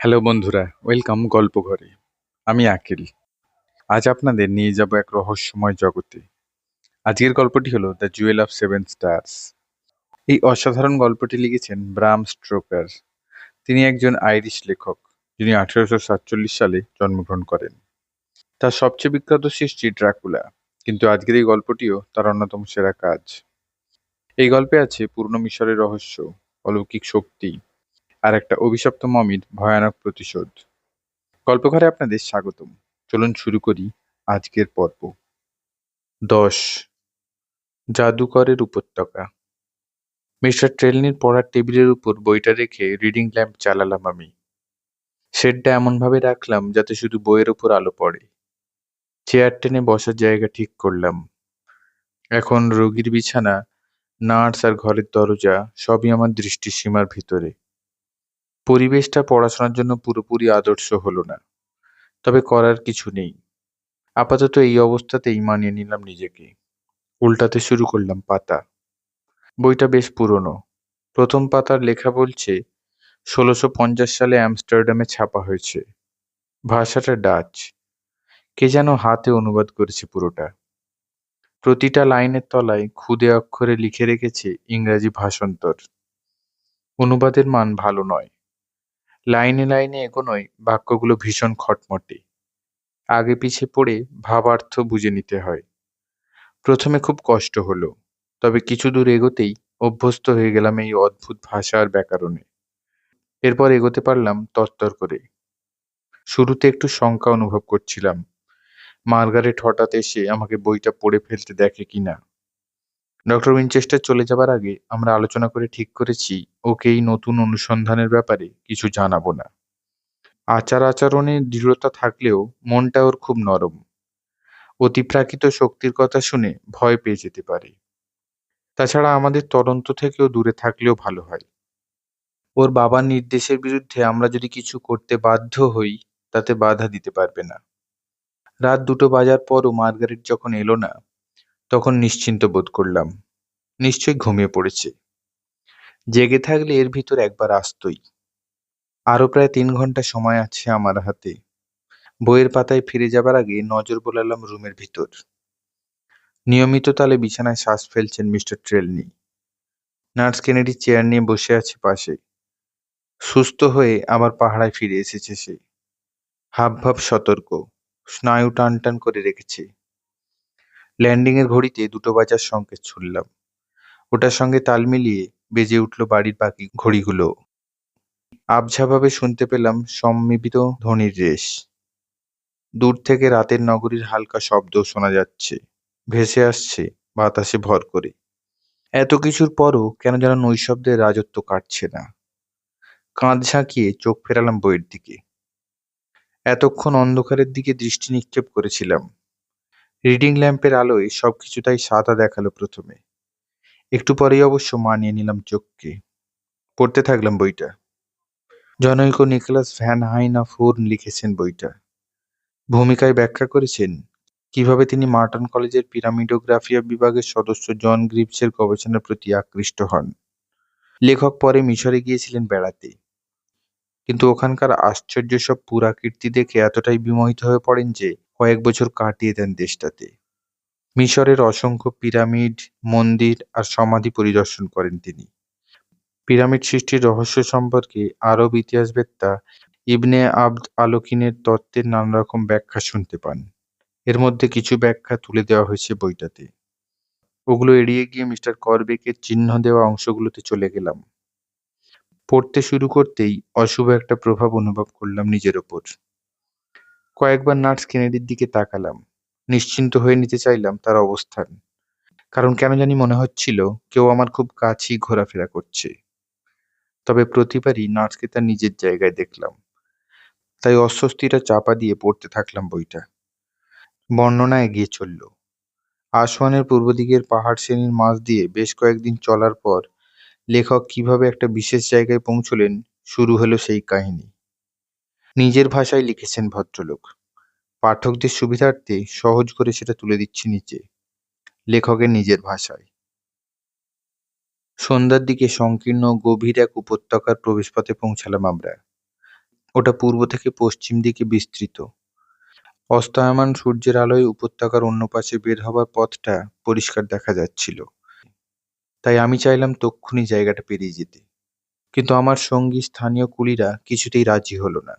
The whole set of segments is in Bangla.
হ্যালো বন্ধুরা, ওয়েলকাম গল্প ঘরে। আমি আকিল। আজ আপনাদের নিয়ে যাব এক রহস্যময় জগতে। আজকের গল্পটি হলো the Jewel of seven stars. এই অসাধারণ গল্পটি লিখেছেন ব্রাম স্ট্রোকার। তিনি একজন আইরিশ লেখক, যিনি 1847 সালে জন্মগ্রহণ করেন। তার সবচেয়ে বিখ্যাত সৃষ্টি ড্রাকুলা, কিন্তু আজকের এই গল্পটিও তার অন্যতম সেরা কাজ। এই গল্পে আছে পুরনো মিশরের রহস্য, অলৌকিক শক্তি, আর একটা অভিশপ্ত মমির ভয়ানক প্রতিশোধ। গল্পঘরে আপনাদের স্বাগতম। চলুন শুরু করি আজকের পর্ব। 10 জাদুকরের উপত্যকা। মিস্টার ট্রেলনির পড়ার টেবিলের উপর বইটা রেখে রিডিং ল্যাম্প চালালাম আমি। শেডটা এমনভাবে রাখলাম যাতে শুধু বইয়ের উপর আলো পড়ে। চেয়ার টেনে বসার জায়গা ঠিক করলাম। এখন রোগীর বিছানা, নার্স আর ঘরের দরজা সবই আমার দৃষ্টির সীমার ভিতরে। পরিবেশটা পড়াশোনার জন্য পুরোপুরি আদর্শ হলো না, তবে করার কিছু নেই। আপাতত এই অবস্থাতেই মানিয়ে নিলাম নিজেকে। উল্টাতে শুরু করলাম পাতা। বইটা বেশ পুরনো। প্রথম পাতার লেখা বলছে 1650 সালে আমস্টারডামে ছাপা হয়েছে। ভাষাটা ডাচ। কে যেন হাতে অনুবাদ করেছে পুরোটা। প্রতিটা লাইনের তলায় খুদে অক্ষরে লিখে রেখেছে ইংরাজি ভাষান্তর। অনুবাদের মান ভালো নয়। লাইনে লাইনে এগোনোয় বাক্যগুলো ভীষণ খটমটে। আগে পিছে পড়ে ভাবার্থ বুঝে নিতে হয়। প্রথমে খুব কষ্ট হলো, তবে কিছু দূর এগোতেই অভ্যস্ত হয়ে গেলাম এই অদ্ভুত ভাষা আর ব্যাকরণে। এরপর এগোতে পারলাম তরতর করে। শুরুতে একটু শঙ্কা অনুভব করছিলাম, মার্গারেট হঠাৎ এসে আমাকে বইটা পড়ে ফেলতে দেখে কিনা। ডক্টর উইনচেস্টার চলে যাবার আগে আমরা আলোচনা করে ঠিক করেছি ওকে এই নতুন অনুসন্ধানের ব্যাপারে কিছু জানাবো না। আচার আচরণে দৃঢ়তা থাকলেও মনটা ওর খুব নরম। অতিপ্রাকৃত শক্তির কথা শুনে ভয় পেয়ে যেতে পারে। তাছাড়া আমাদের তদন্ত থেকেও দূরে থাকলেও ভালো হয়। ওর বাবার নির্দেশের বিরুদ্ধে আমরা যদি কিছু করতে বাধ্য হই, তাতে বাধা দিতে পারবে না। রাত 2টো বাজার পরও মার্গারেট যখন এলো না, তখন নিশ্চিন্ত বোধ করলাম। নিশ্চয়ই ঘুমিয়ে পড়েছে। জেগে থাকলে এর ভিতর একবার আসতই। আরো প্রায় 3 ঘন্টা সময় আছে আমার হাতে। বইয়ের পাতায় ফিরে যাবার আগে নজর বোলালাম রুমের ভিতর। নিয়মিত তালে বিছানায় শ্বাস ফেলছেন মিস্টার ট্রেলনি। নার্স কেনেডি চেয়ার নিয়ে বসে আছে পাশে। সুস্থ হয়ে আবার পাহারায় ফিরে এসেছে সে। হাবভাব সতর্ক, স্নায়ু টান টান করে রেখেছে। ল্যান্ডিং এর ঘড়িতে 2টো বাজার সংকেত শুনলাম। ওটার সঙ্গে তাল মিলিয়ে বেজে উঠল বাড়ির বাকি ঘড়িগুলো। আবঝাভাবে শুনতে পেলাম সম্মিলিত ধ্বনির রেশ। দূর থেকে রাতের নগরীর হালকা শব্দ শোনা যাচ্ছে, ভেসে আসছে বাতাসে ভর করে। এত কিছুর পরও কেন যেন নৈশব্দের রাজত্ব কাটছে না। কাঁধ ঝাঁকিয়ে চোখ ফেরালাম বইয়ের দিকে। এতক্ষণ অন্ধকারের দিকে দৃষ্টি নিক্ষেপ করেছিলাম। রিডিং ল্যাম্পের আলোয় সবকিছু তাই সাদা দেখালো প্রথমে। একটু পরেই অবশ্য মানিয়ে নিলাম চোখকে। পড়তে থাকলাম বইটা। জনৈক নিকোলাস ভ্যান হাইনা ফোর্ন লিখেছেন বইটা। ভূমিকায় ব্যাখ্যা করেছেন কিভাবে তিনি মার্টন কলেজের পিরামিডোগ্রাফিয়া বিভাগের সদস্য জন গ্রিভসের গবেষণার প্রতি আকৃষ্ট হন। লেখক পরে মিশরে গিয়েছিলেন বেড়াতে, কিন্তু ওখানকার আশ্চর্য সব পুরাকীর্তি দেখে এতটাই বিমোহিত হয়ে পড়েন যে কয়েক বছর কাটিয়ে দেন দেশটাতে। মিশরের অসংখ্য পিরামিড, মন্দির আর সমাধি পরিদর্শন করেন তিনি। পিরামিড সৃষ্টির রহস্য সম্পর্কে আরব ইতিহাসবেত্তা ইবনে আবদ আলোকিনের তত্ত্বের নানা রকম ব্যাখ্যা শুনতে পান। এর মধ্যে কিছু ব্যাখ্যা তুলে দেওয়া হয়েছে বইটাতে। ওগুলো এড়িয়ে গিয়ে মিস্টার করবেকের চিহ্ন দেওয়া অংশগুলোতে চলে গেলাম। পড়তে শুরু করতেই অশুভ একটা প্রভাব অনুভব করলাম নিজের ওপর। কয়েকবার নার্স কেনেডির দিকে তাকালাম। নিশ্চিন্ত হয়ে নিতে চাইলাম তার অবস্থান, কারণ কেন জানি মনে হচ্ছিল কেউ আমার খুব কাছেই ঘোরাফেরা করছে। তবে প্রতিবারই নার্সকে তার নিজের জায়গায় দেখলাম। তাই অস্বস্তিটা চাপা দিয়ে পড়তে থাকলাম বইটা। বর্ণনা এগিয়ে চলল। আসওয়ানের পূর্ব দিকের পাহাড় শ্রেণীর মাঝ দিয়ে বেশ কয়েকদিন চলার পর লেখক কিভাবে একটা বিশেষ জায়গায় পৌঁছলেন, শুরু হলো সেই কাহিনী। নিজের ভাষায় লিখেছেন ভদ্রলোক। পাঠকদের সুবিধার্থে সহজ করে সেটা তুলে দিচ্ছি নিচে, লেখকের নিজের ভাষায়। সন্ধ্যার দিকে সংকীর্ণ গভীর এক উপত্যকার প্রবেশপথে পৌঁছালাম আমরা। ওটা পূর্ব থেকে পশ্চিম দিকে বিস্তৃত। অস্তায়মান সূর্যের আলোয় উপত্যকার অন্য পাশে বের হবার পথটা পরিষ্কার দেখা যাচ্ছিল। তাই আমি চাইলাম তক্ষুনি জায়গাটা পেরিয়ে যেতে, কিন্তু আমার সঙ্গী স্থানীয় কুলিরা কিছুতেই রাজি হলো না।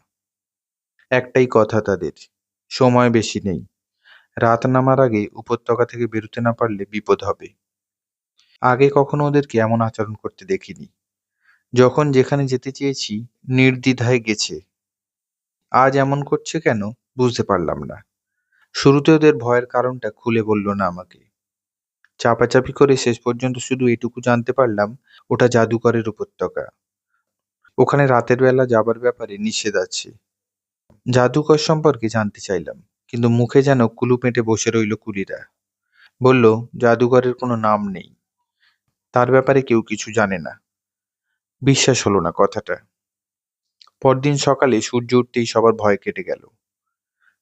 একটাই কথা তাদের, সময় বেশি নেই, রাত নামার আগে উপত্যকা থেকে বেরোতে না পারলে বিপদ হবে। আগে কখনো ওদেরকে এমন আচরণ করতে দেখিনি। যখন যেখানে যেতে চেয়েছি নির্দ্বিধায় গেছে। আজ এমন করছে কেন বুঝতে পারলাম না। শুরুতে ওদের ভয়ের কারণটা খুলে বলল না আমাকে। চাপাচাপি করে শেষ পর্যন্ত শুধু এটুকু জানতে পারলাম, ওটা জাদুকরের উপত্যকা। ওখানে রাতের বেলা যাবার ব্যাপারে নিষেধ আছে। জাদুকর সম্পর্কে জানতে চাইলাম, কিন্তু মুখে যেন কুলুপ এঁটে বসে রইল কুলিরা। বলল, জাদুকরের কোনো নাম নেই, তার ব্যাপারে কেউ কিছু জানে না। বিশ্বাস হলো না কথাটা। পরদিন সকালে সূর্য উঠতেই সবার ভয় কেটে গেল।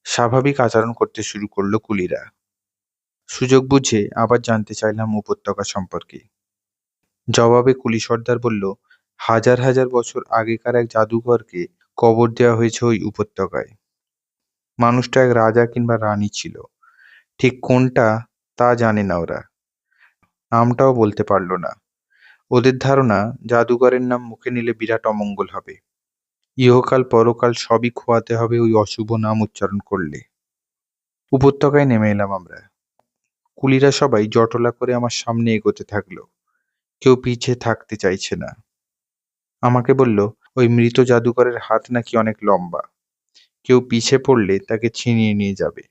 স্বাভাবিক আচরণ করতে শুরু করলো কুলিরা। সুযোগ বুঝে আবার জানতে চাইলাম উপত্যকা সম্পর্কে। জবাবে কুলি সর্দার বলল, হাজার হাজার বছর আগেকার এক জাদুকরকে কবর দেওয়া হয়েছে ওই উপত্যকায়। মানুষটা এক রাজা কিংবা রানী ছিল, ঠিক কোনটা তা জানে না ওরা। নামটাও বলতে পারল না। ওদের ধারণা জাদুকরের নাম মুখে নিলে বিরাট অমঙ্গল হবে। ইহকাল পরকাল সবই খোয়াতে হবে ওই অশুভ নাম উচ্চারণ করলে। উপত্যকায় নেমে এলাম আমরা। কুলিরা সবাই জটলা করে আমার সামনে এগোতে থাকলো। কেউ পিছে থাকতে চাইছে না। আমাকে বলল, ওই মৃত জাদুকরের হাত নাকি অনেক লম্বা, কেউ পিছে পড়লে তাকে ছিনিয়ে নিয়ে যাবে।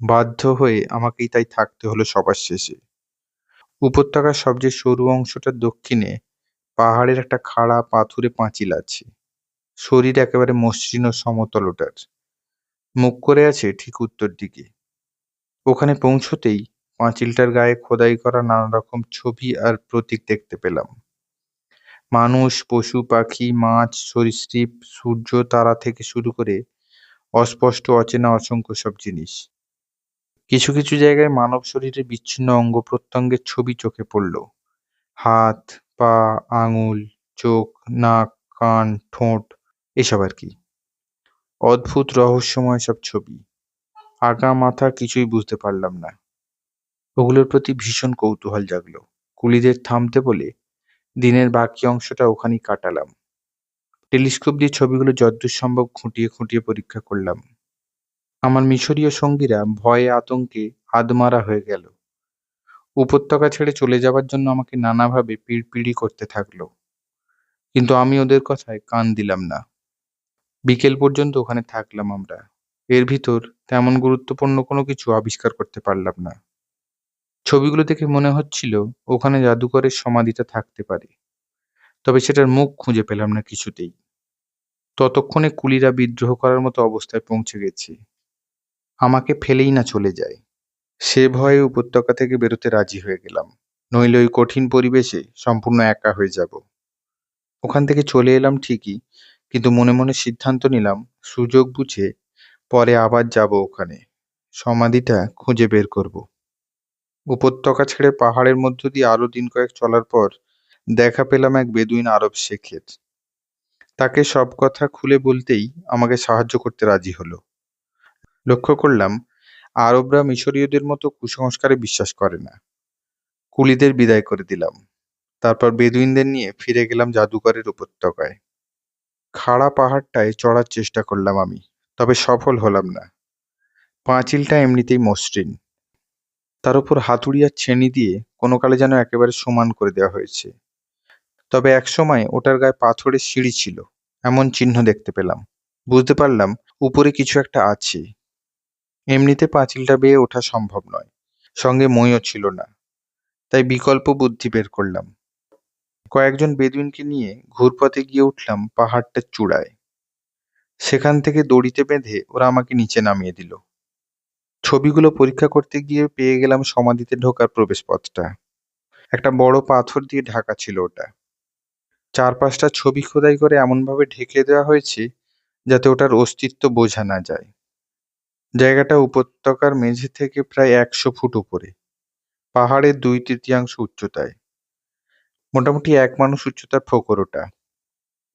বাধ্য হয়ে আমাকেই তাই থাকতে হলো সবার শেষে। উপত্যকার সবচেয়ে সরু অংশটার দক্ষিণে পাহাড়ের একটা খাড়া পাথুরে পাঁচিল আছে। শরীর একেবারে মসৃণ ও সমতল ওটার। মুখ করে আছে ঠিক উত্তর দিকে। ওখানে পৌঁছতেই পাঁচিলটার গায়ে খোদাই করা নানা রকম ছবি আর প্রতীক দেখতে পেলাম। মানুষ, পশু পাখি, মাছ, সরীসৃপ, সূর্য, তারা থেকে শুরু করে অস্পষ্ট অচেনা অসংখ্য সব জিনিস। কিছু কিছু জায়গায় মানব শরীরের বিচ্ছিন্ন অঙ্গ প্রত্যঙ্গের ছবি চোখে পড়ল। হাত, পা, আঙুল, চোখ, নাক, কান, ঠোঁট, এসব আর কি। অদ্ভুত রহস্যময় সব ছবি। আগা মাথা কিছুই বুঝতে পারলাম না। ওগুলোর প্রতি ভীষণ কৌতূহল জাগলো। কুলিদের থামতে বলে দিনের বাকি অংশটা ওখানেই কাটালাম। টেলিস্কোপ দিয়ে ছবিগুলো যতদূর সম্ভব খুঁটিয়ে খুঁটিয়ে পরীক্ষা করলাম। আমার মিশরীয় সঙ্গীরা ভয়ে আতঙ্কে আধমারা হয়ে গেল। উপত্যকা ছেড়ে চলে যাবার জন্য আমাকে নানাভাবে পিড়পিড়ি করতে থাকলো, কিন্তু আমি ওদের কথায় কান দিলাম না। বিকেল পর্যন্ত ওখানে থাকলাম আমরা। এর ভিতর তেমন গুরুত্বপূর্ণ কোনো কিছু আবিষ্কার করতে পারলাম না। ছবিগুলো দেখে মনে হচ্ছিল ওখানে জাদুকরের সমাধিটা থাকতে পারে, তবে সেটার মুখ খুঁজে পেলাম না কিছুতেই। ততক্ষণে কুলিরা বিদ্রোহ করার মতো অবস্থায় পৌঁছে গেছে। আমাকে ফেলেই না চলে যায়। সে ভয়ে উপত্যকা থেকে বেরোতে রাজি হয়ে গেলাম, নইলে ওই কঠিন পরিবেশে সম্পূর্ণ একা হয়ে যাব। ওখান থেকে চলে এলাম ঠিকই, কিন্তু মনে মনে সিদ্ধান্ত নিলাম সুযোগ বুঝে পরে আবার যাব ওখানে। সমাধিটা খুঁজে বের করব। উপত্যকা ছেড়ে পাহাড়ের মধ্য দিয়ে আরো দিন কয়েক চলার পর দেখা পেলাম এক বেদুইন আরব শেখের। তাকে সব কথা খুলে বলতেই আমাকে সাহায্য করতে রাজি হলো। লক্ষ্য করলাম আরবরা মিশরীয়দের মতো কুসংস্কারে বিশ্বাস করে না। কুলিদের বিদায় করে দিলাম। তারপর বেদুইনদের নিয়ে ফিরে গেলাম জাদুকরের উপত্যকায়। খাড়া পাহাড়টায় চড়ার চেষ্টা করলাম আমি, তবে সফল হলাম না। পাঁচিলটা এমনিতেই মসৃণ, তার উপর হাতুড়ি আর ছেনি দিয়ে কোনো কালে যেন একেবারে সমান করে দেওয়া হয়েছে। তবে একসময় ওটার গায়ে পাথরের সিঁড়ি ছিল, এমন চিহ্ন দেখতে পেলাম। বুঝতে পারলাম উপরে কিছু একটা আছে। এমনিতে পাঁচিলটা বেয়ে ওঠা সম্ভব নয়, সঙ্গে মইও ছিল না। তাই বিকল্প বুদ্ধি বের করলাম। কয়েকজন বেদুইনকে নিয়ে ঘুরপথে গিয়ে উঠলাম পাহাড়টার চূড়ায়। সেখান থেকে দড়িতে বেঁধে ওরা আমাকে নিচে নামিয়ে দিল। ছবিগুলো পরীক্ষা করতে গিয়ে পেয়ে গেলাম সমাধিতে ঢোকার প্রবেশপথটা। একটা বড় পাথর দিয়ে ঢাকা ছিল ওটা। চারপাশটা ছবি খোদাই করে এমনভাবে ঢেকে দেওয়া হয়েছে যাতে ওটার অস্তিত্ব বোঝা না যায়। জায়গাটা উপত্যকার মেঝে থেকে প্রায় 100 ফুট উপরে, পাহাড়ের 2/3 উচ্চতায়। মোটামুটি এক মানুষ উচ্চতার ফোকর ওটা।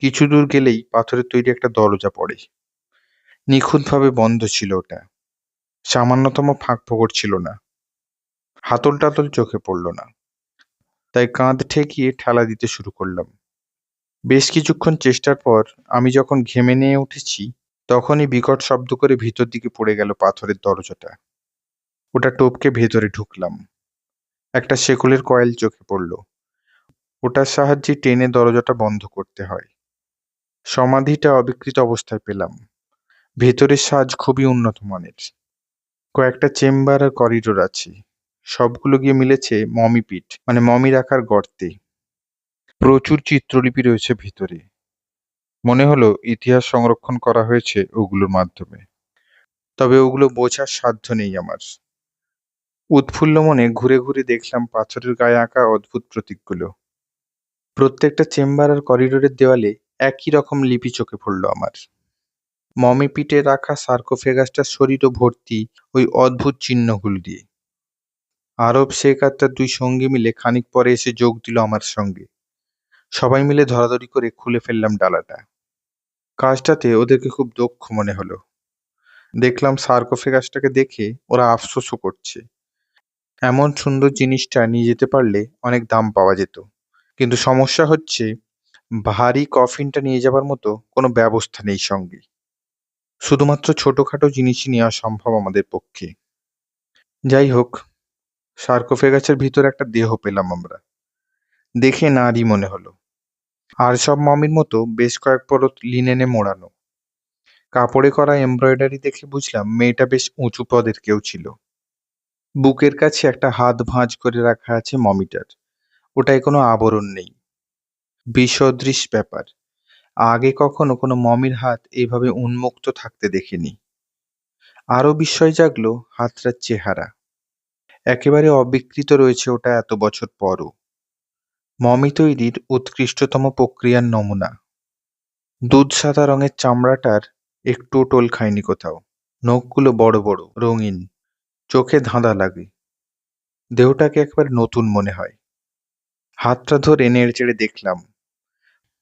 কিছু দূর গেলেই পাথরের তৈরি একটা দরজা পড়ে। নিখুঁতভাবে বন্ধ ছিল ওটা। সামান্যতম ফাঁক ফোকর ছিল না। হাতল টাতল চোখে পড়ল না। তাই কাঁধ ঠেকিয়ে ঠেলা দিতে শুরু করলাম। বেশ কিছুক্ষণ চেষ্টার পর আমি যখন ঘেমে নিয়ে উঠেছি, তখনই বিকট শব্দ করে ভিতর দিকে পড়ে গেল পাথরের দরজাটা। ওটা টপকে ভেতরে ঢুকলাম। একটা শেকলের কয়েল চোখে পড়ল। ওটার সাহায্যে টেনে দরজাটা বন্ধ করতে হয়। সমাধিটা অবিকৃত অবস্থায় পেলাম। ভেতরের সাজ খুবই উন্নত মানের। কয়েকটা চেম্বার আর করিডোর আছে। সবগুলো গিয়ে মিলেছে মমি পিট, মানে মমি রাখার গর্তে। প্রচুর চিত্রলিপি রয়েছে ভিতরে। মনে হলো ইতিহাস সংরক্ষণ করা হয়েছে ওগুলোর মাধ্যমে। তবে ওগুলো বোঝার সাধ্য নেই আমার। উৎফুল্ল মনে ঘুরে ঘুরে দেখলাম পাথরের গায়ে আঁকা অদ্ভুত প্রতীকগুলো। প্রত্যেকটা চেম্বার আর করিডোরের দেওয়ালে একই রকম লিপি চোখে পড়ল আমার। মমি পিটে রাখা সার্কোফেগাসটার শরীরও ভর্তি ওই অদ্ভুত চিহ্নগুলো দিয়ে। আরব শেখ আর তার দুই সঙ্গী মিলে খানিক পরে এসে যোগ দিল আমার সঙ্গে। সবাই মিলে ধরাধরি করে খুলে ফেললাম ডালাটা। কাজটাতে ওদেরকে খুব দক্ষ মনে হলো। দেখলাম সার্কোফেগাসটাকে দেখে ওরা আফসোসও করছে। এমন সুন্দর জিনিসটা নিয়ে যেতে পারলে অনেক দাম পাওয়া যেত। কিন্তু সমস্যা হচ্ছে, ভারী কফিনটা নিয়ে যাবার মতো কোনো ব্যবস্থা নেই সঙ্গে। শুধুমাত্র ছোটখাটো জিনিসই নেওয়া সম্ভব আমাদের পক্ষে। যাই হোক, সার্কোফেগাসের ভিতরে একটা দেহ পেলাম আমরা। দেখে নারী মনে হলো। আর সব মমির মতো বেশ কয়েক পরত লিনেনে মোড়ানো। কাপড়ে করা এমব্রয়ডারি দেখে বুঝলাম মেয়েটা বেশ উঁচু পদের কেউ ছিল। বুকের কাছে একটা হাত ভাঁজ করে রাখা আছে মমিটার। ওটায় কোনো আবরণ নেই। বিসদৃশ ব্যাপার। আগে কখনো কোনো মমির হাত এইভাবে উন্মুক্ত থাকতে দেখিনি। আরো বিস্ময় জাগলো হাতটার চেহারা। একেবারে অবিকৃত রয়েছে ওটা এত বছর পরও। মমি তৈরির উৎকৃষ্টতম প্রক্রিয়ার নমুনা। দুধ সাদা রঙের চামড়াটার একটুও টোল খায়নি কোথাও। নখগুলো বড় বড়, রঙিন, চোখে ধাঁধা লাগে। দেহটাকে একবার নতুন মনে হয়। হাতটা ধরে নেড়েচেড়ে দেখলাম।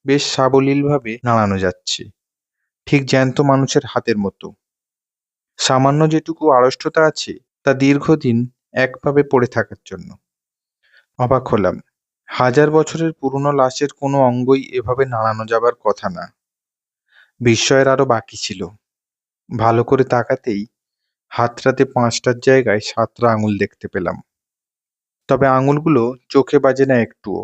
বেশ সাবলীলভাবে নাড়ানো যাচ্ছে, ঠিক জ্যান্ত মানুষের হাতের মতো। সামান্য যেটুকু আড়ষ্টতা আছে তা দীর্ঘদিন একভাবে পড়ে থাকার জন্য। অবাক হলাম। 1000 বছরের পুরনো লাশের কোনো অঙ্গই এভাবে নাড়ানো যাবার কথা না। বিস্ময়ের আরো বাকি ছিল। ভালো করে তাকাতেই হাতটাতে 5টার জায়গায় 7টা আঙুল দেখতে পেলাম। তবে আঙুলগুলো চোখে বাজে না একটুও।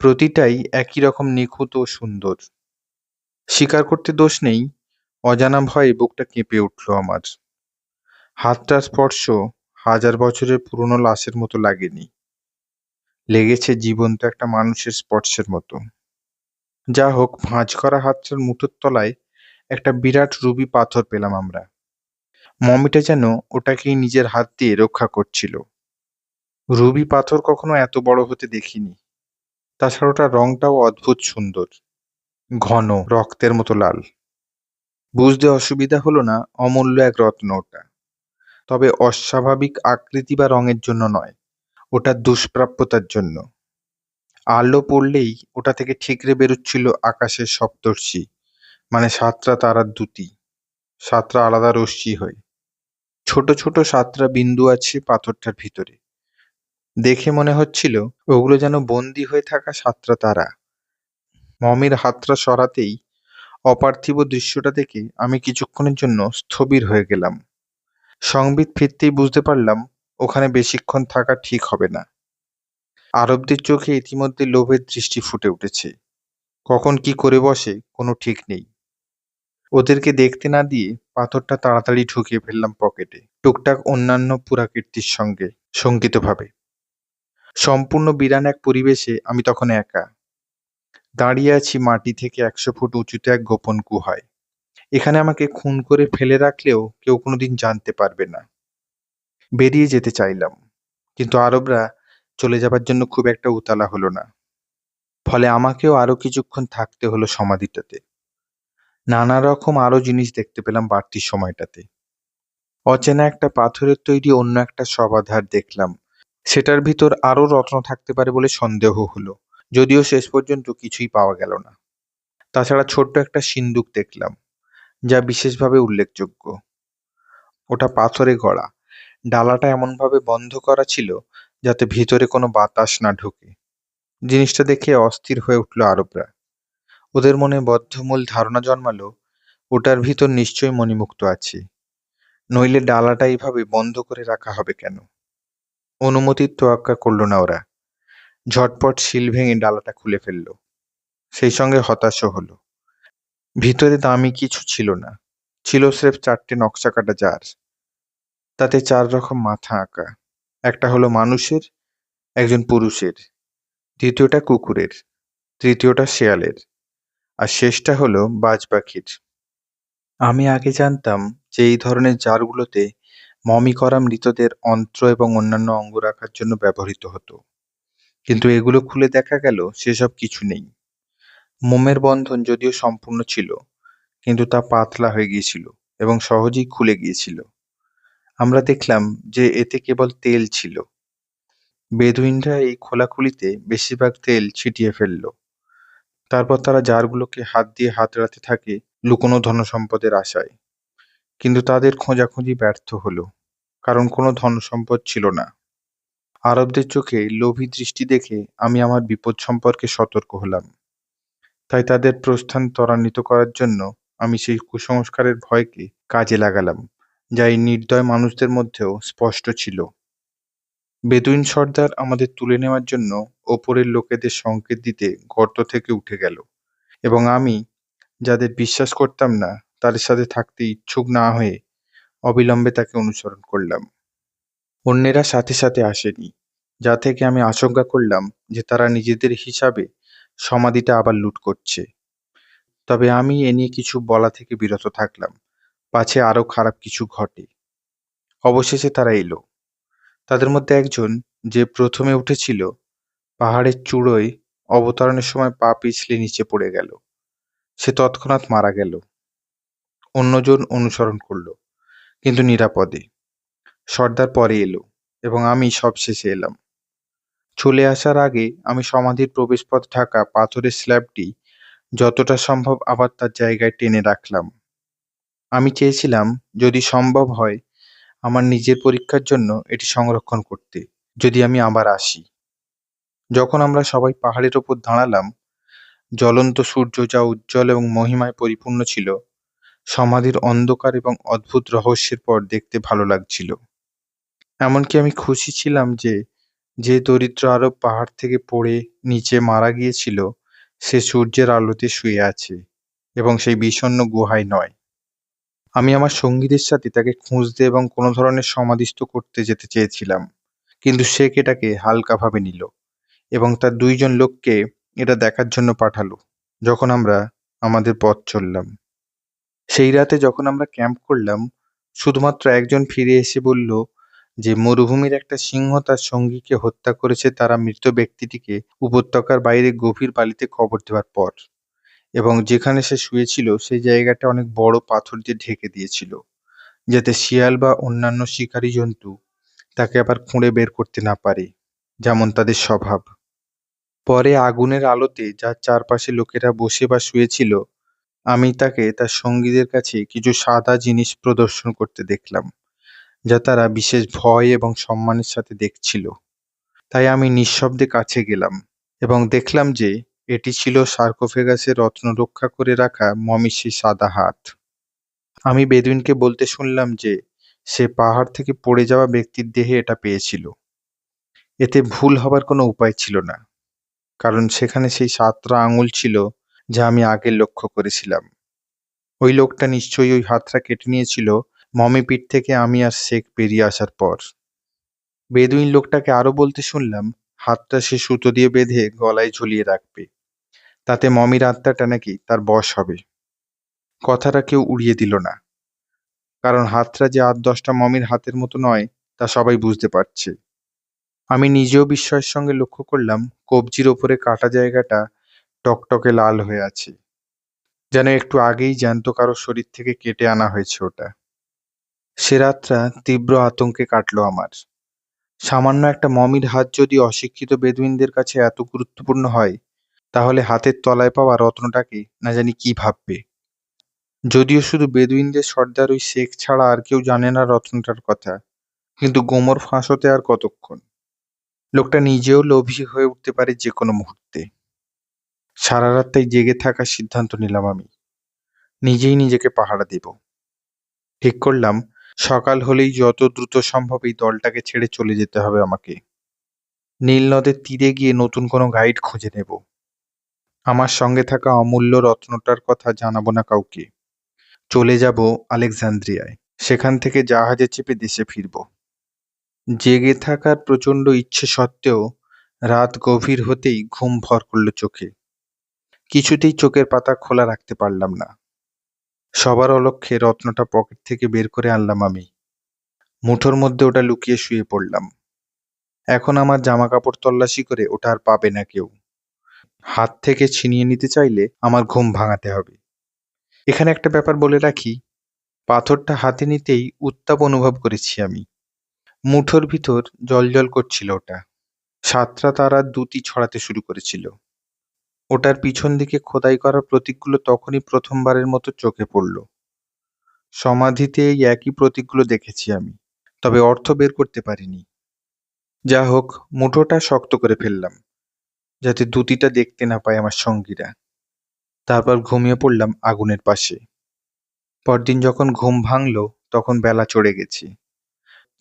প্রতিটাই একই রকম নিখুঁত ও সুন্দর। স্বীকার করতে দোষ নেই, অজানা ভয়ে বুকটা কেঁপে উঠল আমার। হাতটার স্পর্শ 1000 বছরের পুরনো লাশের মতো লাগেনি। লেগেছে জীবন্ত একটা মানুষের স্পর্শের মতো। যা হোক, ভাঁজ করা হাতটার মুঠোর তলায় একটা বিরাট রুবি পাথর পেলাম আমরা। মমিটা যেন ওটাকেই নিজের হাত দিয়ে রক্ষা করছিল। রুবি পাথর কখনো এত বড় হতে দেখিনি। তাছাড়া ওটার রংটাও অদ্ভুত সুন্দর, ঘন, রক্তের মতো লাল। বুঝতে অসুবিধা হলো না অমূল্য এক রত্ন ওটা। তবে অস্বাভাবিক আকৃতি বা রঙের জন্য নয়, ওটার দুষ্প্রাপ্যতার জন্য। আলো পড়লেই ওটা থেকে ঠিকরে বেরোচ্ছিল আকাশের সপ্তর্ষি, মানে 7টা তারার দ্যুতি, 7টা আলাদা রশ্মি হয়ে। ছোট ছোট 7টা বিন্দু আছে পাথরটার ভিতরে। দেখে মনে হচ্ছিল ওগুলো যেন বন্দী হয়ে থাকা 7টা তারা। মমির হাতটা সরাতেই অপার্থিব দৃশ্যটা দেখে আমি কিছুক্ষণের জন্য স্থবির হয়ে গেলাম। সংবিত ফিরতেই বুঝতে পারলাম ওখানে বেশিক্ষণ থাকা ঠিক হবে না। আরবদের চোখে ইতিমধ্যে লোভের দৃষ্টি ফুটে উঠেছে। কখন কি করে বসে কোনো ঠিক নেই। ওদেরকে দেখতে না দিয়ে পাথরটা তাড়াতাড়ি ঢুকিয়ে ফেললাম পকেটে, টুকটাক অন্যান্য পুরাকীর্তির সঙ্গে শঙ্কিতভাবে। সম্পূর্ণ বিরান এক পরিবেশে আমি তখন একা। দাঁড়িয়ে আছি মাটি থেকে 100 ফুট উঁচুতে এক গোপন গুহায়। এখানে আমাকে খুন করে ফেলে রাখলেও কেউ কোনোদিন জানতে পারবে না। বেরিয়ে যেতে চাইলাম, কিন্তু আরবরা চলে যাবার জন্য খুব একটা উতালা হলো না। ফলে আমাকেও আরো কিছুক্ষণ থাকতে হলো সমাধিটাতে। নানা রকম আরো জিনিস দেখতে পেলাম বাড়তি সময়টাতে। অচেনা একটা পাথরের তৈরি অন্য একটা শবাধার দেখলাম। সেটার ভিতর আরো রত্ন থাকতে পারে বলে সন্দেহ হলো, যদিও শেষ পর্যন্ত কিছুই পাওয়া গেল না। তাছাড়া ছোট্ট একটা সিন্দুক দেখলাম, যা বিশেষভাবে উল্লেখযোগ্য। ওটা পাথরে গড়া, ডালাটা এমনভাবে বন্ধ করা ছিল যাতে ভিতরে কোনো বাতাস না ঢোকে। জিনিসটা দেখে অস্থির হয়ে উঠল আরবরা। ওদের মনে বদ্ধমূল ধারণা জন্মালো ওটার ভিতর নিশ্চয়ই মণিমুক্ত আছে, নইলে ডালাটা এইভাবে বন্ধ করে রাখা হবে কেন? অনুমতির তোয়াক্কা করল না ওরা, ঝটপট সিল ভেঙে ডালাটা খুলে ফেলল। সেই সঙ্গে হতাশও হলো। ভিতরে দামি কিছু ছিল না, ছিল স্রেফ 4টে নকশা কাটা জার। তাতে 4 রকম মাথা আঁকা। একটা হলো মানুষের, একজন পুরুষের, দ্বিতীয়টা কুকুরের, তৃতীয়টা শেয়ালের, আর শেষটা হলো বাজ পাখির। আমি আগে জানতাম যে এই ধরনের জারগুলোতে মমি করা মৃতদের অন্ত্র এবং অন্যান্য অঙ্গ রাখার জন্য ব্যবহৃত হতো, কিন্তু এগুলো খুলে দেখা গেল সেসব কিছু নেই। মোমের বন্ধন যদিও সম্পূর্ণ ছিল, কিন্তু তা পাতলা হয়ে গিয়েছিল এবং সহজেই খুলে গিয়েছিল। আমরা দেখলাম যে এতে কেবল তেল ছিল। বেদুইনরা এই খোলাখুলিতে বেশিরভাগ তেল ছিটিয়ে ফেলল। তারপর তারা জারগুলোকে হাত দিয়ে হাতড়াতে থাকে লুকোনো ধনসম্পদের আশায়। কিন্তু তাদের খোঁজাখুঁজি ব্যর্থ হলো, কারণ কোনো ধনসম্পদ ছিল না। আরবদের চোখে লোভী দৃষ্টি দেখে আমি আমার বিপদ সম্পর্কে সতর্ক হলাম। তাই তাদের প্রস্থান ত্বরান্বিত করার জন্য আমি সেই কুসংস্কারের ভয়কে কাজে লাগালাম, যা এই নির্দয় মানুষদের মধ্যেও স্পষ্ট ছিল। বেদুইন সর্দার আমাদের তুলে নেওয়ার জন্য ওপরের লোকেদের সংকেত দিতে গর্ত থেকে উঠে গেল, এবং আমি, যাদের বিশ্বাস করতাম না, তাদের সাথে থাকতে ইচ্ছুক না হয়ে অবিলম্বে তাকে অনুসরণ করলাম। অন্যেরা সাথে সাথে আসেনি, যা থেকে আমি আশঙ্কা করলাম যে তারা নিজেদের হিসাবে সমাধিটা আবার লুট করছে। তবে আমি এ নিয়ে কিছু বলা থেকে বিরত থাকলাম, পাছে আরো খারাপ কিছু ঘটে। অবশেষে তারা এলো। তাদের মধ্যে একজন, যে প্রথমে উঠেছিল, পাহাড়ের চূড়োয় অবতরণের সময় পা পিছলে নিচে পড়ে গেল। সে তৎক্ষণাৎ মারা গেল। অন্যজন অনুসরণ করল, কিন্তু নিরাপদে। সর্দার পরে এলো, এবং আমি সবশেষে এলাম। চলে আসার আগে আমি সমাধির প্রবেশপথ ঢাকা পাথরের স্ল্যাবটি যতটা সম্ভব আবার তার জায়গায় টেনে রাখলাম। আমি চেয়েছিলাম, যদি সম্ভব হয়, আমার নিজের পরীক্ষার জন্য এটি সংরক্ষণ করতে, যদি আমি আবার আসি। যখন আমরা সবাই পাহাড়ের ওপর দাঁড়ালাম, জ্বলন্ত সূর্য যা উজ্জ্বল এবং মহিমায় পরিপূর্ণ ছিল, সমাধির অন্ধকার এবং অদ্ভুত রহস্যের পর দেখতে ভালো লাগছিল। এমনকি আমি খুশি ছিলাম যে যে দরিদ্র আরব পাহাড় থেকে পড়ে নিচে মারা গিয়েছিল, সে সূর্যের আলোতে শুয়ে আছে এবং সেই বিষণ্ণ গুহায় নয়। আমি আমার সঙ্গীদের সাথে তাকে খুঁজতে এবং কোনো ধরনের সমাধিস্থ করতে যেতে চেয়েছিলাম, কিন্তু সে এটাকে হালকাভাবে নিল এবং তার 2 জন লোককে এটা দেখার জন্য পাঠালো যখন আমরা আমাদের পথ চললাম। সেই রাতে যখন আমরা ক্যাম্প করলাম, শুধুমাত্র একজন ফিরে এসে বলল যে মরুভূমির একটা সিংহ তার সঙ্গীকে হত্যা করেছে তারা মৃত ব্যক্তিটিকে উপত্যকার বাইরে গভীর বালিতে কবর দেওয়ার পর, এবং যেখানে সে শুয়েছিল সেই জায়গাটা অনেক বড় পাথর দিয়ে ঢেকে দিয়েছিল, যাতে শিয়াল বা অন্যান্য শিকারী জন্তু তাকে আবার খুঁড়ে বের করতে না পারে, যেমন তাদের স্বভাব। পরে আগুনের আলোতে যার চারপাশে লোকেরা বসে বা শুয়েছিল, আমি তাকে তার সঙ্গীদের কাছে কিছু সাদা জিনিস প্রদর্শন করতে দেখলাম, যা তারা বিশেষ ভয় এবং সম্মানের সাথে দেখছিল। তাই আমি নিঃশব্দে কাছে গেলাম এবং দেখলাম যে এটি ছিল সার্কোফেগাসে রত্ন রক্ষা করে রাখা মমির সেই সাদা হাত। আমি বেদুইনকে বলতে শুনলাম যে সে পাহাড় থেকে পড়ে যাওয়া ব্যক্তির দেহে এটা পেয়েছিল। এতে ভুল হবার কোনো উপায় ছিল না, কারণ সেখানে সেই 7টা আঙুল ছিল যা আমি আগে লক্ষ্য করেছিলাম। ওই লোকটা নিশ্চয়ই ওই হাতটা কেটে নিয়েছিল মমি পিঠ থেকে আমি আর শেখ বেরিয়ে আসার পর। বেদুইন লোকটাকে আরো বলতে শুনলাম হাতটা সে সুতো দিয়ে বেঁধে গলায় ঝুলিয়ে রাখবে, তাতে মমির আত্মাটা নাকি তার বশ হবে। কথাটা কেউ উড়িয়ে দিল না, কারণ হাতটা যে 8-10টা মমির হাতের মতো নয় তা সবাই বুঝতে পারছে। আমি নিজেও বিস্ময়ের সঙ্গে লক্ষ্য করলাম কবজির ওপরে কাটা জায়গাটা টকটকে লাল হয়ে আছে, যেন একটু আগেই জ্যান্ত কারো শরীর থেকে কেটে আনা হয়েছে ওটা। সে রাতটা তীব্র আতঙ্কে কাটলো আমার। সামান্য একটা মমির হাত যদি অশিক্ষিত বেদুইনদের কাছে এত গুরুত্বপূর্ণ হয়, তাহলে হাতের তলায় পাওয়া রত্নটাকে না জানি কি ভাববে। যদিও শুধু বেদুইনদের সর্দার ওই শেখ ছাড়া আর কেউ জানে না রত্নটার কথা, কিন্তু গোমর ফাঁস হতে আর কতক্ষণ। লোকটা নিজেও লোভী হয়ে উঠতে পারে যে কোনো মুহূর্তে। সারা রাত তাই জেগে থাকার সিদ্ধান্ত নিলাম আমি। নিজেই নিজেকে পাহারা দেব। ঠিক করলাম, সকাল হলেই যত দ্রুত সম্ভব এই দলটাকে ছেড়ে চলে যেতে হবে আমাকে। নীল নদের তীরে গিয়ে নতুন কোনো গাইড খুঁজে নেব। আমার সঙ্গে থাকা অমূল্য রত্নটার কথা জানাবো না কাউকে। চলে যাব আলেকজান্দ্রিয়ায়। সেখান থেকে জাহাজে চেপে দেশে ফিরব। জেগে থাকার প্রচণ্ড ইচ্ছে সত্ত্বেও রাত গভীর হতেই ঘুম ভর করল চোখে। কিছুতেই চোখের পাতা খোলা রাখতে পারলাম না। সবার অলক্ষ্যে রত্নটা পকেট থেকে বের করে আনলাম আমি। মুঠোর মধ্যে ওটা লুকিয়ে শুয়ে পড়লাম। এখন আমার জামা কাপড় তল্লাশি করে ওটা আর পাবে না কেউ। হাত থেকে ছিনিয়ে নিতে চাইলে আমার ঘুম ভাঙাতে হবে। এখানে একটা ব্যাপার বলে রাখি, পাথরটা হাতে নিতেই উত্তাপ অনুভব করেছি আমি। মুঠোর ভিতর জ্বলজ্বল করছিল ওটা। সাতটা তারার দ্যুতি ছড়াতে শুরু করেছিল। ওটার পিছন দিকে খোদাই করা প্রতীকগুলো তখনই প্রথমবারের মতো চোখে পড়ল। সমাধিতে এই একই প্রতীকগুলো দেখেছি আমি, তবে অর্থ বের করতে পারিনি। যা হোক, মুঠোটা শক্ত করে ফেললাম, যাতে দ্যুতিটা দেখতে না পায় আমার সঙ্গীরা। তারপর ঘুমিয়ে পড়লাম আগুনের পাশে। পরদিন যখন ঘুম ভাঙল তখন বেলা চড়ে গেছে।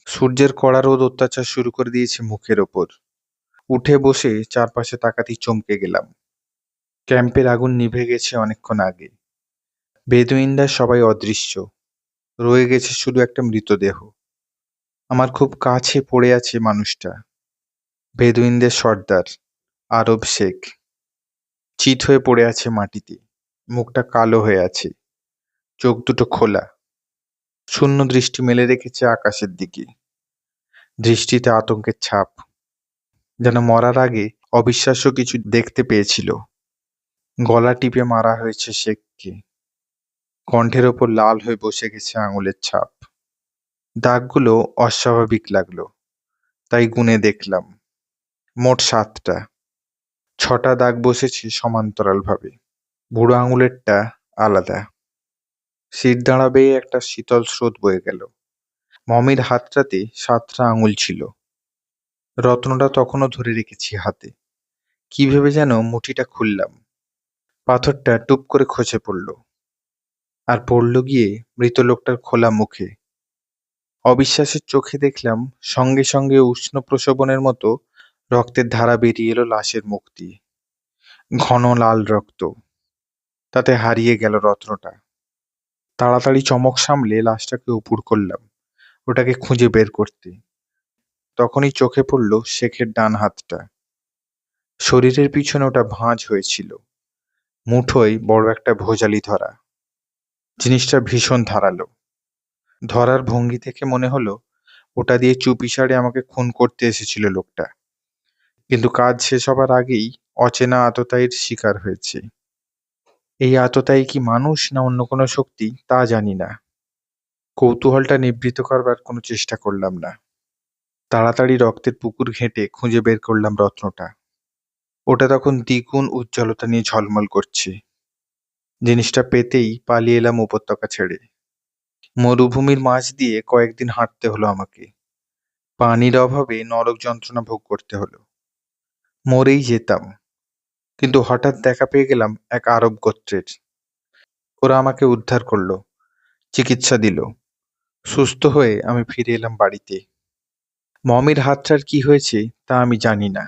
সূর্যের কড়া রোদ অত্যাচার শুরু করে দিয়েছে মুখের ওপর। উঠে বসে চারপাশে তাকাতেই চমকে গেলাম। ক্যাম্পের আগুন নিভে গেছে অনেকক্ষণ আগে। বেদুইনরা সবাই অদৃশ্য। রয়ে গেছে শুধু একটা মৃতদেহ। আমার খুব কাছে পড়ে আছে মানুষটা, বেদুইনদের সর্দার আরব শেখ। চিত হয়ে পড়ে আছে মাটিতে। মুখটা কালো হয়ে আছে, চোখ দুটো খোলা। শূন্য দৃষ্টি মেলে রেখেছে আকাশের দিকে। দৃষ্টিতে আতঙ্কের ছাপ, যেন মরার আগে অবিশ্বাস্য কিছু দেখতে পেয়েছিল। গলা টিপে মারা হয়েছে শেখকে। কণ্ঠের ওপর লাল হয়ে বসে গেছে আঙুলের ছাপ। দাগগুলো অস্বাভাবিক লাগলো, তাই গুনে দেখলাম। মোট 7টা। 6টা দাগ বসেছে সমান্তরালভাবে। বুড়ো আঙুলেরটা আলাদা। শির দাঁড়া বেয়ে একটা শীতল স্রোত বয়ে গেল। মমির হাতটাতে 7টা আঙুল ছিল। রত্নটা তখনও ধরে রেখেছি হাতে। কি ভেবে যেন মুঠিটা খুললাম। পাথরটা টুপ করে খসে পড়ল, আর পড়ল গিয়ে মৃত লোকটার খোলা মুখে। অবিশ্বাসের চোখে দেখলাম সঙ্গে সঙ্গে উষ্ণ প্রসবনের মতো রক্তের ধারা বেরিয়ে এলো লাশের মুখ দিয়ে। ঘন লাল রক্ত। তাতে হারিয়ে গেল রত্নটা। তাড়াতাড়ি চমক সামলে লাশটাকে উপুড় করলাম ওটাকে খুঁজে বের করতে। তখনই চোখে পড়ল শেখের ডান হাতটা। শরীরের পিছনে ওটা ভাঁজ হয়েছিল, মুঠোয় বড় একটা ভোজালি ধরা। জিনিসটা ভীষণ ধারালো। ধরার ভঙ্গি থেকে মনে হলো ওটা দিয়ে চুপিসারে আমাকে খুন করতে এসেছিল লোকটা। কিন্তু কাজ শেষ হবার আগেই অচেনা আততায়ীর শিকার হয়েছে। এই আততায়ী কি মানুষ না অন্য কোনো শক্তি তা জানি না। কৌতূহলটা নিবৃত্ত করবার কোনো চেষ্টা করলাম না। তাড়াতাড়ি রক্তের পুকুর ঘেঁটে খুঁজে বের করলাম রত্নটা। ওটা তখন দ্বিগুণ উজ্জ্বলতা নিয়ে ঝলমল করছে। জিনিসটা পেতেই পালিয়ে এলাম উপত্যকা ছেড়ে। মরুভূমির মাঝ দিয়ে কয়েকদিন হাঁটতে হলো আমাকে। পানির অভাবে নরক যন্ত্রণা ভোগ করতে হলো। মরেই যেতাম, কিন্তু হঠাৎ দেখা পেয়ে গেলাম এক আরব গোত্রের। ওরা আমাকে উদ্ধার করলো, চিকিৎসা দিল। সুস্থ হয়ে আমি ফিরে এলাম বাড়িতে। মমির হাতটার কি হয়েছে তা আমি জানি না।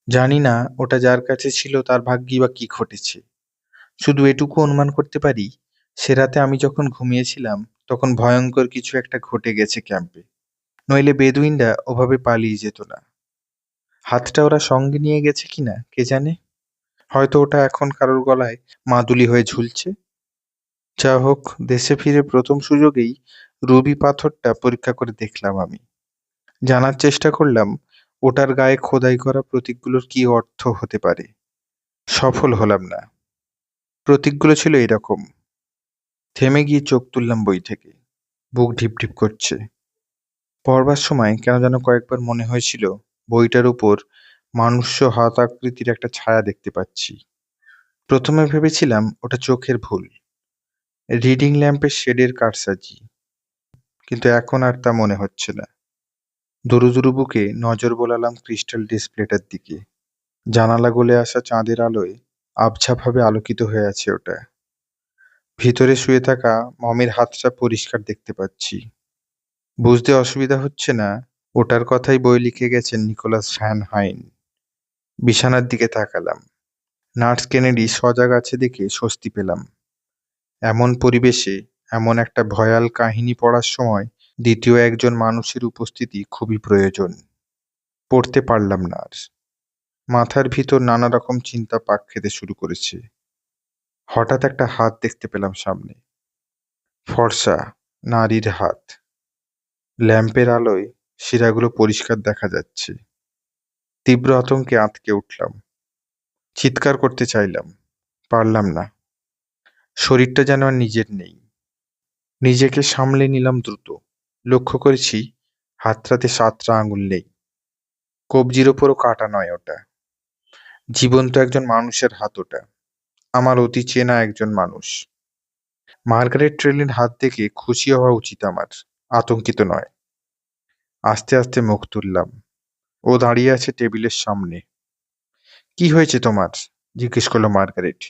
জানি না ওটা যার কাছে ছিল তার ভাগ্যি বা কি ঘটেছে। শুধু এটুকু অনুমান করতে পারি, সে রাতে আমি যখন ঘুমিয়েছিলাম তখন ভয়ঙ্কর কিছু একটা ঘটে গেছে ক্যাম্পে। নইলে বেদুইনরা ওভাবে পালিয়ে যেত না। হাতটা ওরা সঙ্গে নিয়ে গেছে কিনা কে জানে। হয়তো ওটা এখন কারোর গলায় মাদুলি হয়ে ঝুলছে। যা হোক, দেশে ফিরে প্রথম সুযোগেই রুবি পাথরটা পরীক্ষা করে দেখলাম আমি। জানার চেষ্টা করলাম ওটার গায়ে খোদাই করা প্রতীকগুলোর কি অর্থ হতে পারে। সফল হলাম না। প্রতীকগুলো ছিল এরকম। থেমে গিয়ে চোখ তুললাম বই থেকে। বুক ঢিপঢিপ করছে। পড়বার সময় কেন যেন কয়েকবার মনে হয়েছিল বইটার উপর মানুষ্য হাত আকৃতির একটা ছায়া দেখতে পাচ্ছি। প্রথমে ভেবেছিলাম ওটা চোখের ভুল, রিডিং ল্যাম্পের শেডের কারসাজি, কিন্তু এখন আর তা মনে হচ্ছে না। দুরু দুরু বুকে নজর বোলালাম ক্রিস্টাল ডিসপ্লেটার দিকে। জানালা গলে আসা চাঁদের আলোয় আবছাভাবে আলোকিত হয়ে আছে ওটা। ভিতরে শুয়ে থাকা মমের হাতটা পরিষ্কার দেখতে পাচ্ছি। বুঝতে অসুবিধা হচ্ছে না, ওটার কথাই বই লিখে গেছেন নিকোলাস ভ্যান হাইন। বিছানার দিকে তাকালাম। নার্স কেনেডি সজাগ আছে দেখে স্বস্তি পেলাম। এমন পরিবেশে এমন একটা ভয়াল কাহিনী পড়ার সময় দ্বিতীয় একজন মানুষের উপস্থিতি খুবই প্রয়োজন। পড়তে পারলাম না আর। মাথার ভিতর নানা রকম চিন্তা পাক খেতে শুরু করেছে। হঠাৎ একটা হাত দেখতে পেলাম সামনে। ফর্সা নারীর হাত। ল্যাম্পের আলোয় শিরাগুলো পরিষ্কার দেখা যাচ্ছে। তীব্র আতঙ্কে আঁতকে উঠলাম। চিৎকার করতে চাইলাম, পারলাম না। শরীরটা যেন আর নিজের নেই। নিজেকে সামলে নিলাম দ্রুত। লক্ষ্য করেছি হাতটাতে 7টা আঙুল নেই। কবজির ওপরও কাটা নয় ওটা। জীবন্ত একজন মানুষের হাত ওটা। আমার অতি চেনা একজন মানুষ। মার্গারেট ট্রেলির হাত দেখে খুশি হওয়া উচিত আমার, আতঙ্কিত নয়। আস্তে আস্তে মুখ তুললাম। ও দাঁড়িয়ে আছে টেবিলের সামনে। কি হয়েছে তোমার? জিজ্ঞেস করলো মার্গারেট।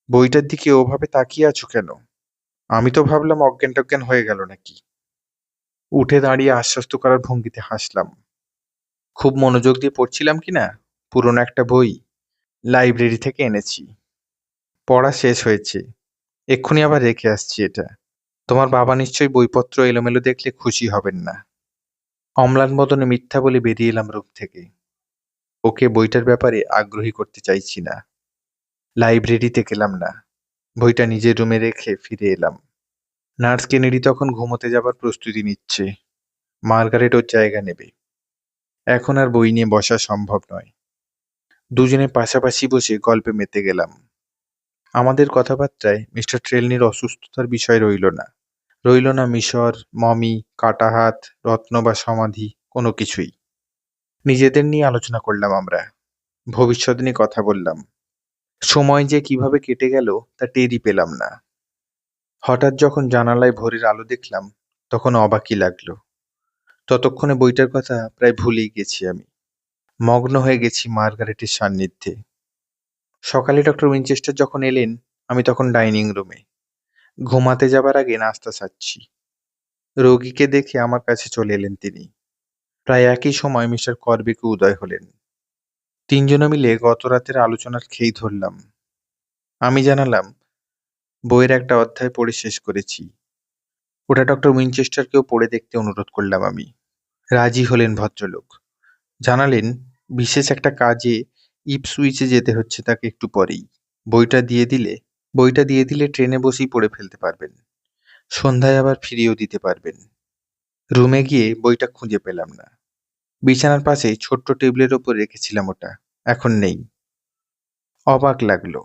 বইটার দিকে ওভাবে তাকিয়ে আছো কেন? আমি তো ভাবলাম অজ্ঞান টজ্ঞান হয়ে গেল নাকি। উঠে দাঁড়িয়ে আশ্বস্ত করার ভঙ্গিতে হাসলাম। খুব মনোযোগ দিয়ে পড়ছিলাম কিনা? পুরনো একটা বই লাইব্রেরি থেকে এনেছি। পড়া শেষ হয়েছে, এক্ষুনি আবার রেখে আসছি এটা। তোমার বাবা নিশ্চয়ই বইপত্র এলোমেলো দেখলে খুশি হবেন না। অম্লান বদনে মিথ্যা বলে বেরিয়ে এলাম রুম থেকে। ওকে বইটার ব্যাপারে আগ্রহী করতে চাইছি না। লাইব্রেরিতে গেলাম না, বইটা নিজের রুমে রেখে ফিরে এলাম। নার্স কেনেডি তখন ঘুমোতে যাবার প্রস্তুতি নিচ্ছে। মার্গারেট ওর জায়গা নেবে। এখন আর বই নিয়ে বসা সম্ভব নয়। দুজনে পাশাপাশি বসে গল্পে মেতে গেলাম। আমাদের কথাবার্তায় মিস্টার ট্রেলনির অসুস্থতার বিষয় রইল না। রইল না মিশর, মমি, কাটা হাত, রত্ন বা সমাধি, কোনো কিছুই। নিজেদের নিয়ে আলোচনা করলাম আমরা। ভবিষ্যৎ নিয়ে কথা বললাম। সময় যে কিভাবে কেটে গেল তা টেরই পেলাম না। হঠাৎ যখন জানালায় ভোরের আলো দেখলাম, তখন অবাকই লাগলো। ততক্ষণে বইটার কথা প্রায় ভুলেই গেছি আমি। মগ্ন হয়ে গেছি মার্গারেটের সান্নিধ্যে। সকালে ডক্টর উইনচেস্টার যখন এলেন, আমি তখন ডাইনিং রুমে ঘুমাতে যাবার আগে নাস্তা সারছি। রোগীকে দেখে আমার কাছে চলে এলেন তিনি। প্রায় একই সময় মিস্টার করবিকে উদয় হলেন। তিনজনে মিলে গত রাতের আলোচনার খেই ধরলাম। আমি জানালাম, বইয়ের একটা অধ্যায় পড়ে শেষ করেছি। ওটা ডক্টর উইনচেস্টারকেও পড়ে দেখতে অনুরোধ করলাম আমি। রাজি হলেন ভদ্রলোক। জানালেন, বিশেষ একটা কাজে ইপসুইচে যেতে হচ্ছে তাকে একটু পরেই। বইটা দিয়ে দিলে ট্রেনে বসেই পড়ে ফেলতে পারবেন। সন্ধ্যায় আবার ফিরিয়েও দিতে পারবেন। রুমে গিয়ে বইটা খুঁজে পেলাম না। বিছানার পাশে ছোট্ট টেবিলের ওপর রেখেছিলাম ওটা, এখন নেই। অবাক লাগলো,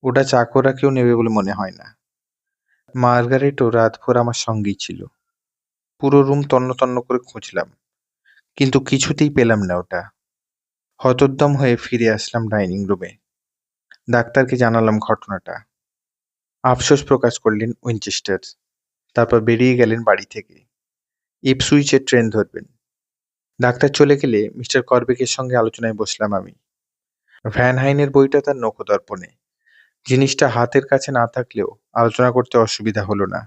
ওটা চাকররা কেউ নেবে বলে মনে হয় না। মার্গারেটও রাতভর আমার সঙ্গেই ছিল। পুরো রুম তন্ন তন্ন করে খুঁজলাম, কিন্তু কিছুতেই পেলাম না ওটা। হতোদ্যম হয়ে ফিরে আসলাম ডাইনিং রুমে। ডাক্তারকে জানালাম ঘটনাটা। আফসোস প্রকাশ করলেন উইনচেস্টার। তারপর বেরিয়ে গেলেন বাড়ি থেকে। ইপসুইচের ট্রেন ধরবেন। ডাক্তার চলে গেলে মিস্টার করবেকের সঙ্গে আলোচনায় বসলাম আমি। ভ্যান হাইনের বইটা তার নখদর্পণে। জিনিসটা হাতের কাছে না থাকলেও আলোচনা করতে অসুবিধা হলো না।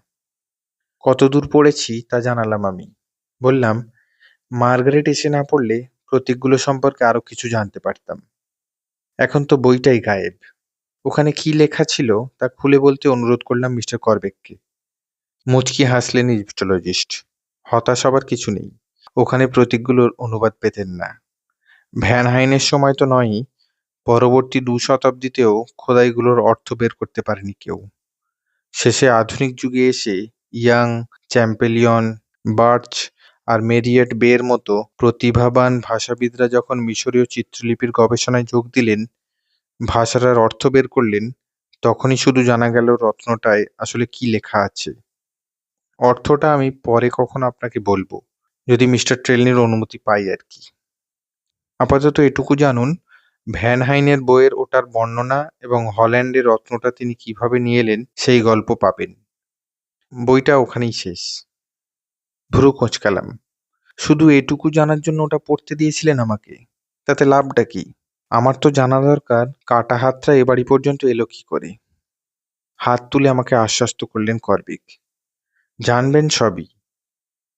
কতদূর পড়েছি তা জানালাম আমি। বললাম, মার্গারেট এসে না পড়লে প্রতীকগুলো সম্পর্কে আরো কিছু জানতে পারতাম। এখন তো বইটাই গায়েব। ওখানে কি লেখা ছিল তা খুলে বলতে অনুরোধ করলাম মিস্টার করবেককে। মুচকি হাসলেন ইজিপ্টোলজিস্ট। হতাশ হবার কিছু নেই। ওখানে প্রতীকগুলোর অনুবাদ পেতেন না। ভ্যান হাইনের সময় তো নয়ই, পরবর্তী 2 শতাব্দীতেও খোদাইগুলোর অর্থ বের করতে পারেনি কেউ। শেষে আধুনিক যুগে এসে ইয়াং, চ্যাম্পেলিয়ন, বার্চ আর মেরিয়েট বের মতো প্রতিভাবান ভাষাবিদরা যখন মিশরীয় চিত্রলিপির গবেষণায় যোগ দিলেন, ভাষাটার অর্থ বের করলেন, তখনই শুধু জানা গেল রত্নটায় আসলে কি লেখা আছে। অর্থটা আমি পরে কখনো আপনাকে বলবো, যদি মিস্টার ট্রেলনির অনুমতি পাই আর কি। আপাতত এটুকু জানুন, ভ্যান হাইনের বইয়ের ওটার বর্ণনা এবং হল্যান্ডের রত্নটা তিনি কিভাবে নিয়ে এলেন সেই গল্প পাবেন। বইটা ওখানেই শেষ। ভ্রু কোঁচকালাম। শুধু এটুকু জানার জন্য ওটা পড়তে দিয়েছিলেন আমাকে? তাতে লাভটা কি? আমার তো জানা দরকার কাটা হাতটা এ বাড়ি পর্যন্ত এলো কি করে। হাত তুলে আমাকে আশ্বস্ত করলেন করবিক। জানবেন সবই।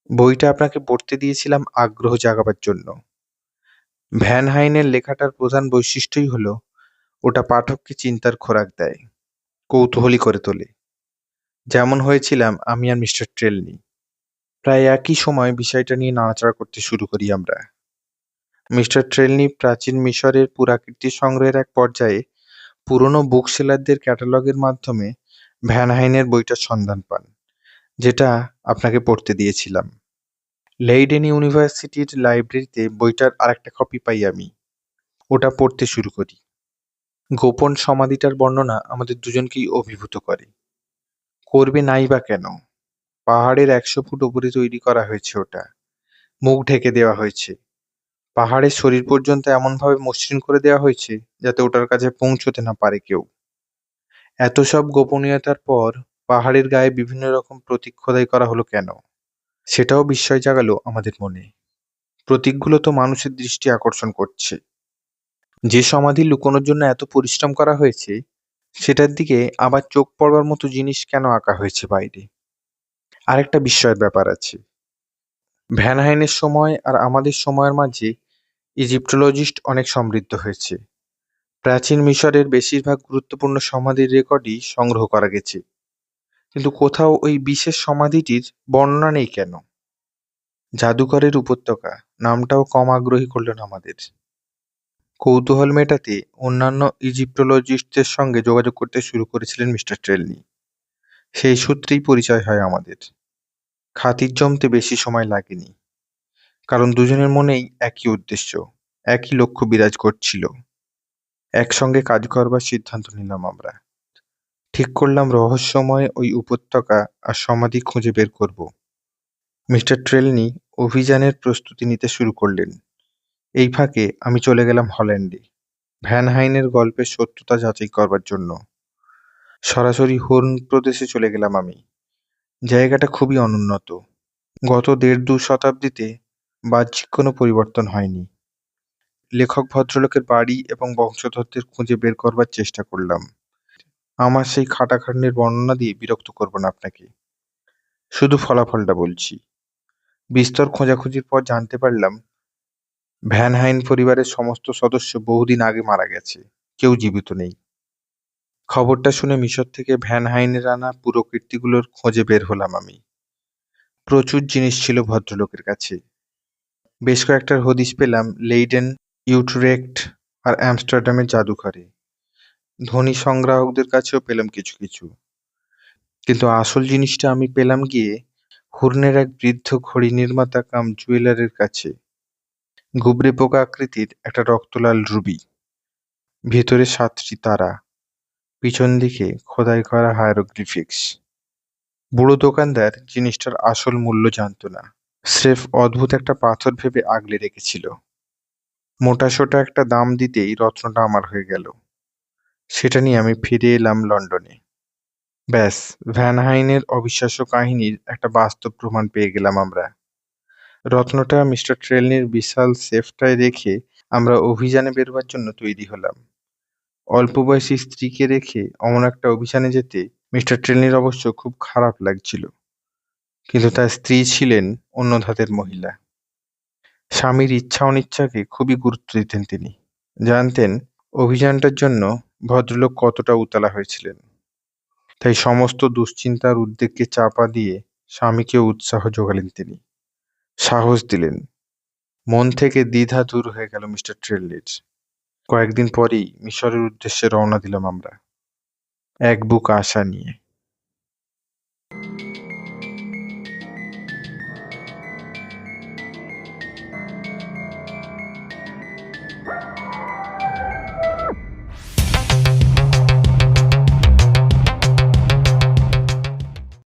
বইটা আপনাকে পড়তে দিয়েছিলাম আগ্রহ জাগাবার জন্য। ভ্যান হাইনের লেখাটার প্রধান বৈশিষ্ট্যই হলো ওটা পাঠককে চিন্তার খোরাক দেয়, কৌতূহলী করে তোলে। যেমন হয়েছিলাম আমি আর মিস্টার ট্রেলনি। প্রায় একই সময় বিষয়টা নিয়ে নাড়াচাড়া করতে শুরু করি আমরা। মিস্টার ট্রেলনি প্রাচীন মিশরের পুরাকীর্তি সংগ্রহের এক পর্যায়ে পুরনো বুকসেলারদের ক্যাটালগের মাধ্যমে ভ্যান হাইনের বইটার সন্ধান পান, যেটা আপনাকে পড়তে দিয়েছিলাম। লেইডেন ইউনিভার্সিটির লাইব্রেরিতে বইটার আরেকটা কপি পাই আমি। ওটা পড়তে শুরু করি। গোপন সমাধিটার বর্ণনা আমাদের দুজনকেই অভিভূত করে। করবে নাই বা কেন? পাহাড়ের ১০০ ফুট উপরে তৈরি করা হয়েছে ওটা। মুখ ঢেকে দেওয়া হয়েছে। পাহাড়ের শরীর পর্যন্ত এমনভাবে মসৃণ করে দেওয়া হয়েছে যাতে ওটার কাছে পৌঁছতে না পারে কেউ। এত সব গোপনীয়তার পর পাহাড়ের গায়ে বিভিন্ন রকম প্রতীক খোদাই করা হলো কেন? সেটাও বিস্ময় জাগালো আমাদের মনে। প্রতীকগুলো তো মানুষের দৃষ্টি আকর্ষণ করছে। যে সমাধি লুকোনোর জন্য এত পরিশ্রম করা হয়েছে, সেটার দিকে আবার চোখ পড়বার মতো জিনিস কেন আঁকা হয়েছে বাইরে? আরেকটা বিস্ময়ের ব্যাপার আছে। ভ্যান হাইনের সময় আর আমাদের সময়ের মাঝে ইজিপ্টোলজিস্ট অনেক সমৃদ্ধ হয়েছে। প্রাচীন মিশরের বেশিরভাগ গুরুত্বপূর্ণ সমাধির রেকর্ডই সংগ্রহ করা গেছে, কিন্তু কোথাও ওই বিশেষ সমাধিটির বর্ণনা নেই কেন? জাদুকরের উপত্যকা নামটাও কম আগ্রহী করল না আমাদের। কৌতূহল মেটাতে অন্যান্য ইজিপ্টোলজিস্টদের সঙ্গে যোগাযোগ করতে শুরু করেছিলেন মিস্টার ট্রেলনি। সেই সূত্রেই পরিচয় হয় আমাদের। খাতির জমতে বেশি সময় লাগেনি, কারণ দুজনের মনেই একই উদ্দেশ্য, একই লক্ষ্য বিরাজ করছিল। একসঙ্গে কাজ করবার সিদ্ধান্ত নিলাম আমরা। ঠিক করলাম রহস্যময় ওই উপত্যকা আর সমাধি খুঁজে বের করব। মিস্টার ট্রেলনি অভিযানের প্রস্তুতি নিতে শুরু করলেন। এই ফাঁকে আমি চলে গেলাম হল্যান্ডে, ভ্যান হাইনের গল্পের সত্যতা যাচাই করবার জন্য। সরাসরি হোর্ন প্রদেশে চলে গেলাম আমি। জায়গাটা খুবই অনুন্নত। গত ১.৫-২ শতাব্দীতে বাহ্যিক কোনো পরিবর্তন হয়নি। লেখক ভদ্রলোকের বাড়ি এবং বংশধরদের খুঁজে বের করবার চেষ্টা করলাম। আমার সেই খাটাখাটনির বর্ণনা দিয়ে বিরক্ত করব না আপনাকে। শুধু ফলাফলটা বলছি। বিস্তর খোঁজাখুঁজির পর জানতে পারলাম ভ্যান হাইন পরিবারের সমস্ত সদস্য বহুদিন আগে মারা গেছে। কেউ জীবিত নেই। খবরটা শুনে মিশর থেকে ভ্যান হাইনের আনা পুরো কীর্তিগুলোর খোঁজে বের হলাম আমি। প্রচুর জিনিস ছিল ভদ্রলোকের কাছে। বেশ কয়েকটার হদিশ পেলাম লেইডেন, ইউটরেক্ট আর আমস্টারডামের জাদুঘরে। ধনী সংগ্রাহকদের কাছেও পেলাম কিছু কিছু। কিন্তু আসল জিনিসটা আমি পেলাম গিয়ে হুর্নের এক বৃদ্ধ ঘড়ি নির্মাতা কাম জুয়েলারের কাছে। গুবরে পোকা আকৃতির একটা রক্তলাল রুবি, ভেতরে ৭টি তারা, পিছন দিকে খোদাই করা হায়ারোগ্লিফিক্স। বুড়ো দোকানদার জিনিসটার আসল মূল্য জানত না, স্রেফ অদ্ভুত একটা পাথর ভেবে আগলে রেখেছিল। মোটাসোটা একটা দাম দিতেই রত্নটা আমার হয়ে গেল। সেটা নিয়ে আমি ফিরে এলাম লন্ডনে। ব্যাস, ভ্যান হাইনের অবিশ্বাস্য কাহিনীর একটা বাস্তব প্রমাণ পেয়ে গেলাম আমরা। রত্নটা মিস্টার ট্রেলনির বিশাল সেফটায় রেখে আমরা অভিযানে বেরোবার জন্য তৈরি হলাম। অল্প বয়সী স্ত্রীকে রেখে অমন একটা অভিযানে যেতে মিস্টার ট্রেলনির অবশ্য খুব খারাপ লাগছিল, কিন্তু তার স্ত্রী ছিলেন অন্য ধাতের মহিলা। স্বামীর ইচ্ছা অনিচ্ছাকে খুবই গুরুত্ব দিতেন তিনি। জানতেন অভিযানটার জন্য ভদ্রলোক কতটা উতলা হয়েছিলেন। তাই সমস্ত দুশ্চিন্তার উদ্বেগকে চাপা দিয়ে স্বামীকে উৎসাহ জোগালেন তিনি, সাহস দিলেন। মন থেকে দ্বিধা দূর হয়ে গেল মিস্টার ট্রেলনির। কয়েকদিন পরেই মিশরের উদ্দেশ্যে রওনা দিলাম আমরা, এক বুক আশা নিয়ে।